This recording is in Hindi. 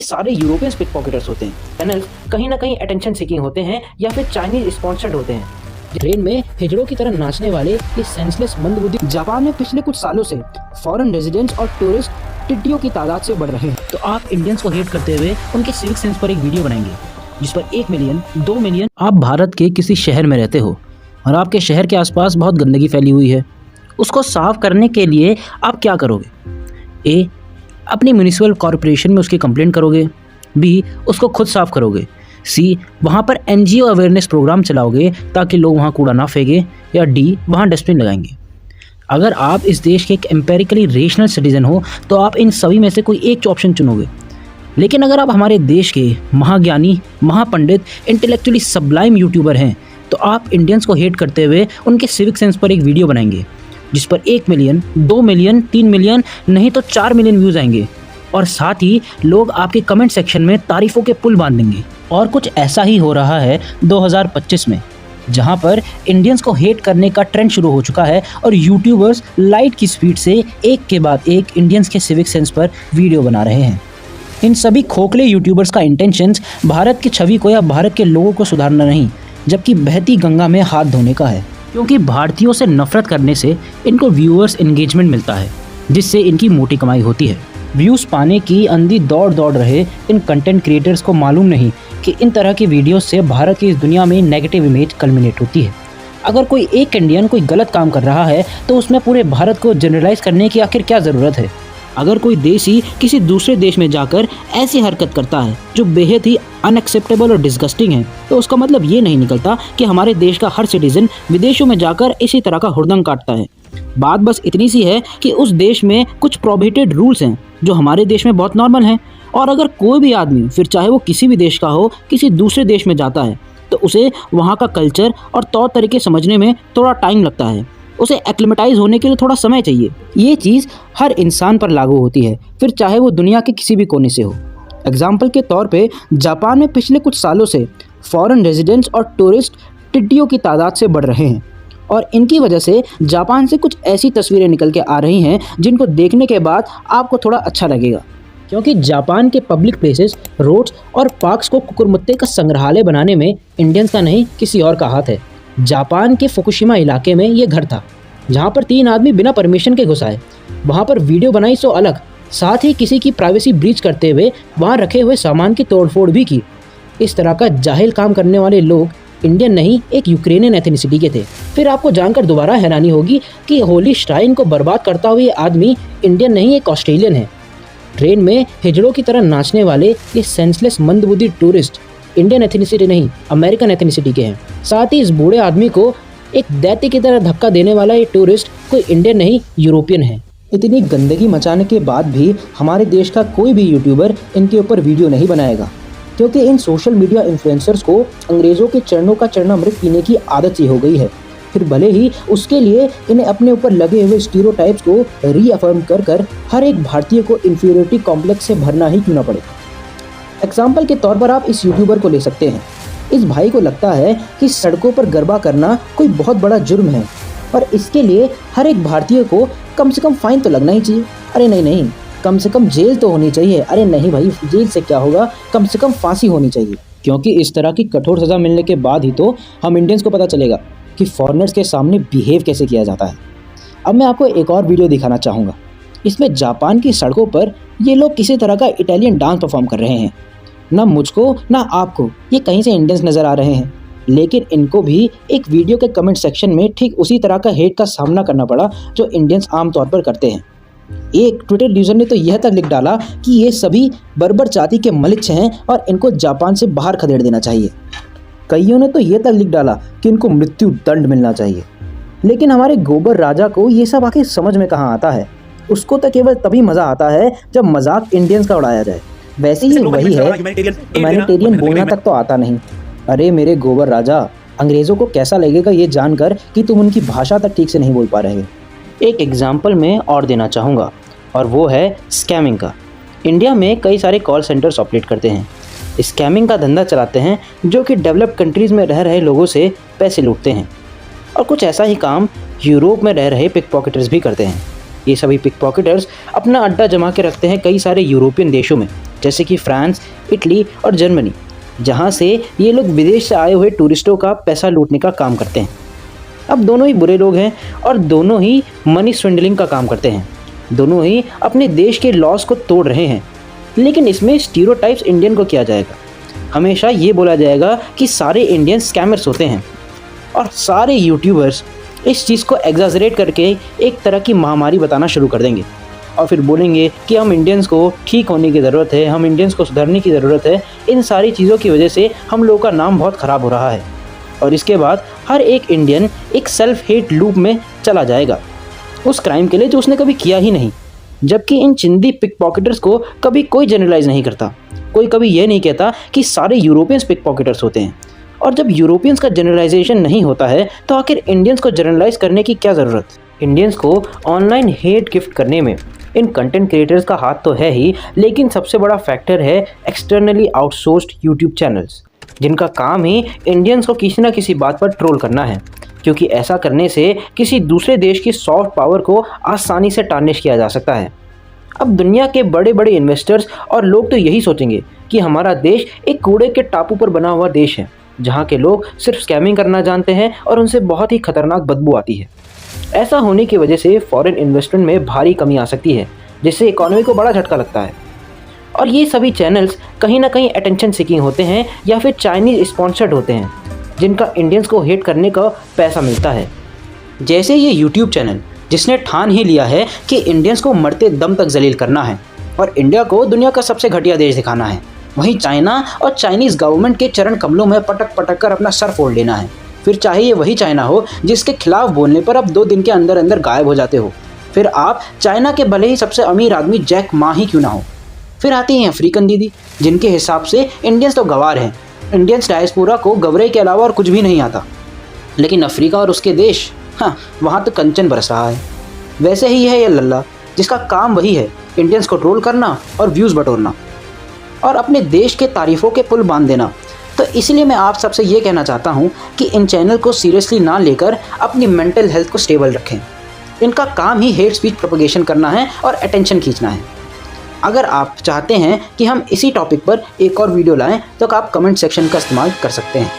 सारे यूरोपियन पिक पॉकेटर्स होते हैं। चैनल कहीं ना कहीं अटेंशन सीकिंग होते हैं या फिर चाइनीज स्पॉन्सर्ड होते हैं। ट्रेन में हिजड़ों की तरह नाचने वाले ये सेंसलेस मंदबुद्धि जापान में पिछले कुछ सालों से फॉरेन रेजिडेंट्स और टूरिस्ट टिड्डियों की तादाद से बढ़ रहे हैं। तो आप इंडियंस को हेट करते हुए उनके सिविक सेंस पर एक वीडियो बनाएंगे जिस पर 1 मिलियन 2 मिलियन। आप भारत के किसी शहर में रहते हो और आपके शहर के आसपास बहुत गंदगी फैली हुई है। उसको साफ करने के लिए आप क्या करोगे? ए, अपनी म्यूनिसिपल कॉरपोरेशन में उसकी कंप्लेंट करोगे। बी, उसको खुद साफ करोगे। सी, वहाँ पर NGO अवेयरनेस प्रोग्राम चलाओगे ताकि लोग वहाँ कूड़ा ना फेंके। या डी, वहाँ डस्टबिन लगाएंगे। अगर आप इस देश के एक एम्पेरिकली रेशनल सिटीजन हो तो आप इन सभी में से कोई एक ऑप्शन चुनोगे। लेकिन अगर आप हमारे देश के महाज्ञानी, महापंडित, इंटेलेक्चुअली सबलाइम यूट्यूबर हैं तो आप इंडियंस को हेट करते हुए उनके सिविक सेंस पर एक वीडियो बनाएंगे जिस पर 1 मिलियन 2 मिलियन 3 मिलियन नहीं तो 4 मिलियन व्यूज़ आएंगे और साथ ही लोग आपके कमेंट सेक्शन में तारीफ़ों के पुल बांध देंगे। और कुछ ऐसा ही हो रहा है 2025 में, जहां पर इंडियंस को हेट करने का ट्रेंड शुरू हो चुका है और यूट्यूबर्स लाइट की स्पीड से एक के बाद एक इंडियंस के सिविक सेंस पर वीडियो बना रहे हैं। इन सभी खोखले यूट्यूबर्स का इंटेंशंस भारत की छवि को या भारत के लोगों को सुधारना नहीं, जबकि बहती गंगा में हाथ धोने का है। क्योंकि भारतीयों से नफरत करने से इनको व्यूअर्स एंगेजमेंट मिलता है जिससे इनकी मोटी कमाई होती है। व्यूज़ पाने की अंधी दौड़ रहे इन कंटेंट क्रिएटर्स को मालूम नहीं कि इन तरह की वीडियोस से भारत की इस दुनिया में नेगेटिव इमेज कल्मिनेट होती है। अगर कोई एक इंडियन कोई गलत काम कर रहा है तो उसमें पूरे भारत को जनरलाइज करने की आखिर क्या ज़रूरत है? अगर कोई देशी किसी दूसरे देश में जाकर ऐसी हरकत करता है जो बेहद ही अनएक्सेप्टेबल और डिस्गस्टिंग है तो उसका मतलब ये नहीं निकलता कि हमारे देश का हर सिटीजन विदेशों में जाकर इसी तरह का हुड़दंग काटता है। बात बस इतनी सी है कि उस देश में कुछ प्रोहिबिटेड रूल्स हैं जो हमारे देश में बहुत नॉर्मल हैं। और अगर कोई भी आदमी, फिर चाहे वो किसी भी देश का हो, किसी दूसरे देश में जाता है तो उसे वहाँ का कल्चर और तौर तरीके समझने में थोड़ा टाइम लगता है। उसे एक्लिमेटाइज होने के लिए थोड़ा समय चाहिए। ये चीज़ हर इंसान पर लागू होती है, फिर चाहे वो दुनिया के किसी भी कोने से हो। एग्जाम्पल के तौर पे जापान में पिछले कुछ सालों से फॉरेन रेजिडेंट्स और टूरिस्ट टिड्डियों की तादाद से बढ़ रहे हैं और इनकी वजह से जापान से कुछ ऐसी तस्वीरें निकल के आ रही हैं जिनको देखने के बाद आपको थोड़ा अच्छा लगेगा। क्योंकि जापान के पब्लिक प्लेसेस, रोड्स और पार्क्स को कुकुरमुत्ते का संग्रहालय बनाने में इंडियंस का नहीं किसी और का हाथ है। जापान के फुकुशिमा इलाके में ये घर था जहाँ पर 3 आदमी बिना परमिशन के घुस आए, वहाँ पर वीडियो बनाई सो अलग, साथ ही किसी की प्राइवेसी ब्रीच करते हुए वहाँ रखे हुए सामान की तोड़फोड़ भी की। इस तरह का जाहिल काम करने वाले लोग इंडियन नहीं, एक यूक्रेनियन एथनिसिटी के थे। फिर आपको जानकर दोबारा हैरानी होगी कि होली श्राइन को बर्बाद करता हुआ ये आदमी इंडियन नहीं, एक ऑस्ट्रेलियन है। ट्रेन में हिजड़ों की तरह नाचने वाले ये सेंसलेस मंदबुद्धि टूरिस्ट इंडियन एथनिसिटी नहीं, अमेरिकन एथनिसिटी के हैं। साथ ही इस बूढ़े आदमी को एक दैत्य की तरह धक्का देने वाला ये टूरिस्ट कोई इंडियन नहीं, यूरोपियन है। इतनी गंदगी मचाने के बाद भी हमारे देश का कोई भी यूट्यूबर इनके ऊपर वीडियो नहीं बनाएगा, क्योंकि इन सोशल मीडिया इन्फ्लुएंसर्स को अंग्रेज़ों के चरणों का चरणामृत पीने की आदत सी हो गई है। फिर भले ही उसके लिए इन्हें अपने ऊपर लगे हुए स्टीरियोटाइप्स को रीअफर्म कर हर एक भारतीय को इंफीरियरिटी कॉम्प्लेक्स से भरना ही क्यों ना पड़े। एग्जाम्पल के तौर पर आप इस यूट्यूबर को ले सकते हैं। इस भाई को लगता है कि सड़कों पर गरबा करना कोई बहुत बड़ा जुर्म है और इसके लिए हर एक भारतीय को कम से कम फाइन तो लगना ही चाहिए। अरे नहीं, कम से कम जेल तो होनी चाहिए। अरे नहीं भाई, जेल से क्या होगा, कम से कम फांसी होनी चाहिए। क्योंकि इस तरह की कठोर सज़ा मिलने के बाद ही तो हम इंडियंस को पता चलेगा कि फॉरेनर्स के सामने बिहेव कैसे किया जाता है। अब मैं आपको एक और वीडियो दिखाना चाहूँगा। इसमें जापान की सड़कों पर ये लोग किसी तरह का इटालियन डांस परफॉर्म कर रहे हैं। ना मुझको ना आपको ये कहीं से इंडियंस नज़र आ रहे हैं, लेकिन इनको भी एक वीडियो के कमेंट सेक्शन में ठीक उसी तरह का हेट का सामना करना पड़ा जो इंडियंस आमतौर पर करते हैं। एक ट्विटर यूज़र ने तो यह तक लिख डाला कि ये सभी बर्बर जाति के मलिच्छ हैं और इनको जापान से बाहर खदेड़ देना चाहिए। कईयों ने तो यह तक लिख डाला कि इनको मृत्यु दंड मिलना चाहिए। लेकिन हमारे गोबर राजा को ये सब आखिर समझ में कहाँ आता है। उसको तो केवल तभी मज़ा आता है जब मजाक इंडियंस का उड़ाया जाए। वैसे ही वही है, ह्यूमैनिटेरियन बोलना तक तो आता नहीं। अरे मेरे गोबर राजा, अंग्रेज़ों को कैसा लगेगा ये जानकर कि तुम उनकी भाषा तक ठीक से नहीं बोल पा रहे। एक एग्जाम्पल मैं और देना चाहूँगा और वो है स्कैमिंग का। इंडिया में कई सारे कॉल सेंटर्स ऑपरेट करते हैं, स्कैमिंग का धंधा चलाते हैं जो कि डेवलप्ड कंट्रीज़ में रह रहे लोगों से पैसे लूटते हैं। और कुछ ऐसा ही काम यूरोप में रह रहे पिक पॉकेटर्स भी करते हैं। ये सभी पिक पॉकेटर्स अपना अड्डा जमा के रखते हैं कई सारे यूरोपियन देशों में, जैसे कि फ्रांस, इटली और जर्मनी, जहाँ से ये लोग विदेश से आए हुए टूरिस्टों का पैसा लूटने का काम करते हैं। अब दोनों ही बुरे लोग हैं और दोनों ही मनी स्विंडलिंग का काम करते हैं। दोनों ही अपने देश के लॉस को तोड़ रहे हैं। लेकिन इसमें स्टीरियोटाइप्स इंडियन को किया जाएगा। हमेशा ये बोला जाएगा कि सारे इंडियन स्कैमर्स होते हैं और सारे यूट्यूबर्स इस चीज़ को एग्जैजरेट करके एक तरह की महामारी बताना शुरू कर देंगे और फिर बोलेंगे कि हम इंडियंस को ठीक होने की ज़रूरत है, हम इंडियंस को सुधरने की ज़रूरत है। इन सारी चीज़ों की वजह से हम लोगों का नाम बहुत ख़राब हो रहा है। और इसके बाद हर एक इंडियन एक सेल्फ हेट लूप में चला जाएगा उस क्राइम के लिए जो उसने कभी किया ही नहीं। जबकि इन चिंदी पिक पॉकेटर्स को कभी कोई जनरलाइज नहीं करता। कोई कभी ये नहीं कहता कि सारे यूरोपियंस पिक पॉकेटर्स होते हैं। और जब यूरोपियंस का जनरलाइजेशन नहीं होता है तो आखिर इंडियंस को जनरलाइज करने की क्या ज़रूरत? इंडियंस को ऑनलाइन हेट गिफ्ट करने में इन कंटेंट क्रिएटर्स का हाथ तो है ही, लेकिन सबसे बड़ा फैक्टर है एक्सटर्नली आउटसोर्स्ड यूट्यूब चैनल्स, जिनका काम ही इंडियंस को किसी न किसी बात पर ट्रोल करना है। क्योंकि ऐसा करने से किसी दूसरे देश की सॉफ्ट पावर को आसानी से टार्निश किया जा सकता है। अब दुनिया के बड़े बड़े इन्वेस्टर्स और लोग तो यही सोचेंगे कि हमारा देश एक कूड़े के टापू पर बना हुआ देश है, जहाँ के लोग सिर्फ स्कैमिंग करना जानते हैं और उनसे बहुत ही खतरनाक बदबू आती है। ऐसा होने की वजह से फॉरेन इन्वेस्टमेंट में भारी कमी आ सकती है, जिससे इकोनॉमी को बड़ा झटका लगता है। और ये सभी चैनल्स कहीं ना कहीं अटेंशन सीकिंग होते हैं या फिर चाइनीज़ स्पॉन्सर्ड होते हैं, जिनका इंडियंस को हेट करने का पैसा मिलता है। जैसे ये यूट्यूब चैनल जिसने ठान ही लिया है कि इंडियंस को मरते दम तक जलील करना है और इंडिया को दुनिया का सबसे घटिया देश दिखाना है। वहीं चाइना और चाइनीज़ गवर्नमेंट के चरण कमलों में पटक पटक कर अपना सर फोड़ लेना है। फिर चाहे ये वही चाइना हो जिसके खिलाफ बोलने पर आप 2 दिन के अंदर अंदर गायब हो जाते हो। फिर आप चाइना के भले ही सबसे अमीर आदमी जैक मा ही क्यों ना हो। फिर आती हैं अफ्रीकन दीदी, जिनके हिसाब से इंडियंस तो गंवार हैं। इंडियंस डायस्पोरा को गवरे के अलावा और कुछ भी नहीं आता। लेकिन अफ्रीका और उसके देश, हाँ, वहाँ तो कंचन बरस रहा है। वैसे ही है ये लल्ला, जिसका काम वही है इंडियंस को ट्रोल करना और व्यूज़ बटोरना और अपने देश के तारीफ़ों के पुल बांध देना। तो इसलिए मैं आप सबसे ये कहना चाहता हूँ कि इन चैनल को सीरियसली ना लेकर अपनी मेंटल हेल्थ को स्टेबल रखें। इनका काम ही हेट स्पीच प्रोपगेशन करना है और अटेंशन खींचना है। अगर आप चाहते हैं कि हम इसी टॉपिक पर एक और वीडियो लाएं तो आप कमेंट सेक्शन का इस्तेमाल कर सकते हैं।